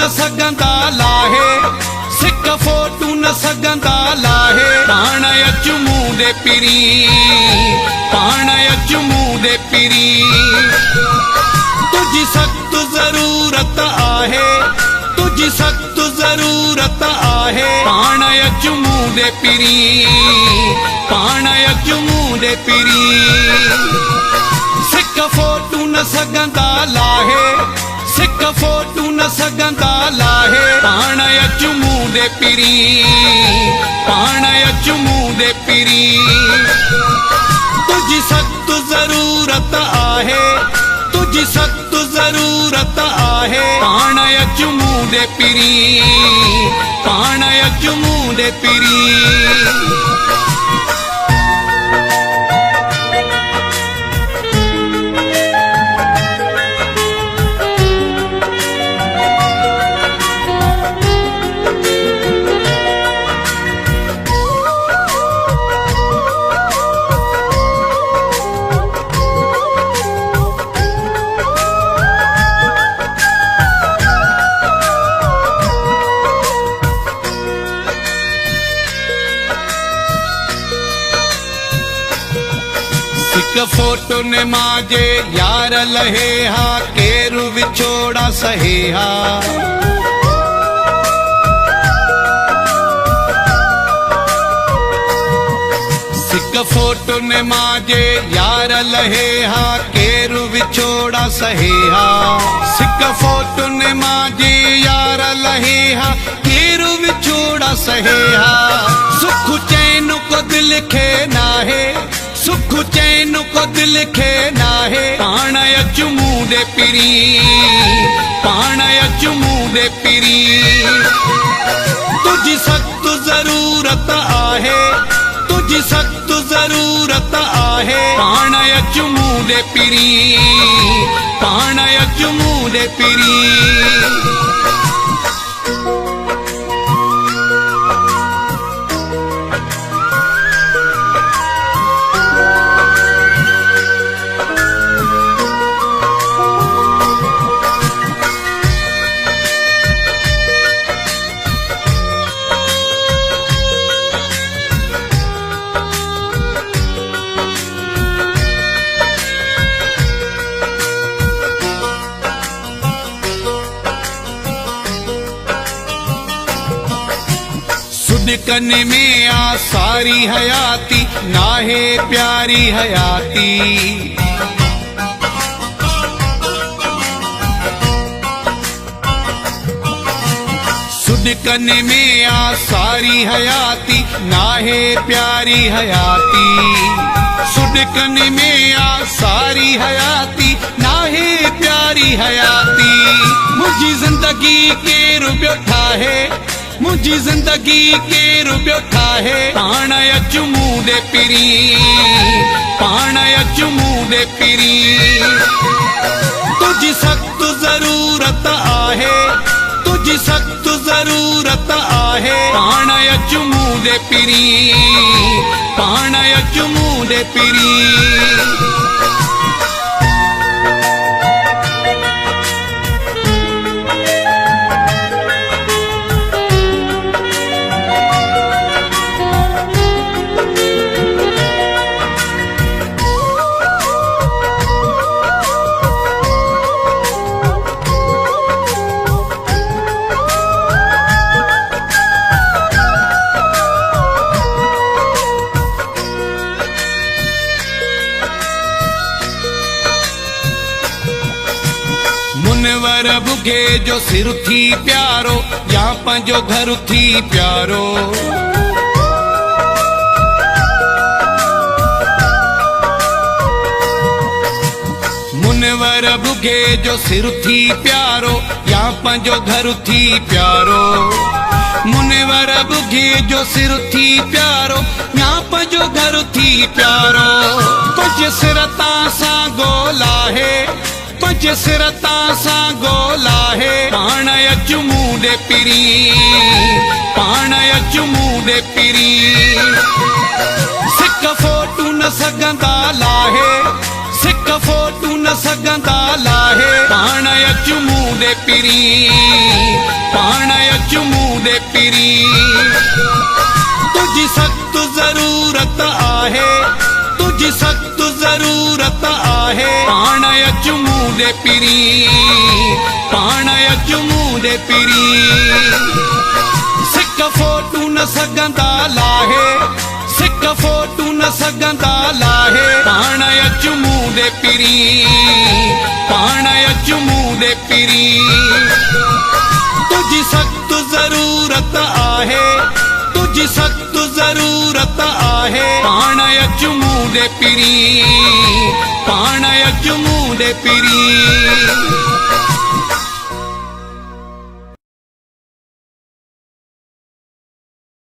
न सघंदा लाहे, सिक फोटू न सघंदा लाहे। पाण अचु मूं ॾे पिरी, पाण अचु मूं ॾे पिरी। तुझी सख्त ज़रूरत आहे, तुझी सख्त ज़रूरत आहे। पाण अचु मूं ॾे पिरी, पाण अचु मूं ॾे पिरी। सिक फोटू न सघंदा लाहे, सिक फोटू न सघंदा लाहे। पाण अचु मूं ॾे पिरी, पाण अचु मूं ॾे पिरी। तुझी सख्त ज़रूरत आहे, तुझी सख्त ज़रूरत आहे। पाण अचु मूं ॾे पिरी, पाण अचु मूं ॾे पिरी। सिक फोटो ने माजे यार लहे हा, केरु विछोड़ा सहे हा। सिक फोटो ने माजे यार लहे हा, केरु विछोड़ा सहे हा। सिक फोटो ने माजे यार लहे हा, केरु विछोड़ा सहे हा। सुख चैन को दिल खे नाहे, सुख चैन को दिल खे नाहे। पाण अचु मूं ॾे पिरी, पाण अचु मूं ॾे पिरी। तुझी सख्त ज़रूरत आहे, तुझी सख्त ज़रूरत आहे। पाण अचु मूं ॾे पिरी, पाण अचु मूं ॾे पिरी। सुॾकन में आ सारी हयाती, नाहे प्यारी हयाती। सुॾकन में आ सारी हयाती, नाहे प्यारी हयाती। सुॾकन में आ सारी हयाती, नाहे प्यारी हयाती। मुझी जिंदगी केरु ॿियो ठाहे, मुझी जिंदगी केरु ॿियो ठाहे। पाण अचु मूं ॾे पिरी, पाण अचु मूं ॾे पिरी। तुझी सख्त ज़रूरत आहे, तुझी सख्त ज़रूरत आहे। पाण अचु मूं ॾे पिरी, पाण अचु मूं ॾे पिरी। मुनवर बुघे जो सिर थी प्यारो, या पंहिंजो घर थी प्यारो। मुनवर बुघे जो सिर थी प्यारो, या पंहिंजो घर थी प्यारो। मुनवर बुघे जो सिर थी प्यारो, या पंहिंजो घर थी प्यारो। कुझु सिर तां सां गोला है, कुझु सिर तां सां गोला है। पाण अचु मूं ॾे पिरी, पाण अचु मूं ॾे पिरी। सिक फोटू न सघंदा लाहे, सिक फोटू न सघंदा लाहे। पाण अचु मूं ॾे पिरी, आहे, तुझी सख्त जरूरत आहे। पाण अचूं दे पिरी, पाण अचूं दे पिरी। सिक फोटू न सघंदा लाहे, सिक फोटू न सघंदा लाहे। पाण अचूं दे पिरी, पाण अचूं दे पिरी। तुझी सख्त जरूरत आहे, तुझी सख्त जरूरत आहे। पाण अचूं दे पिरी, पाण अचूं दे पिरी।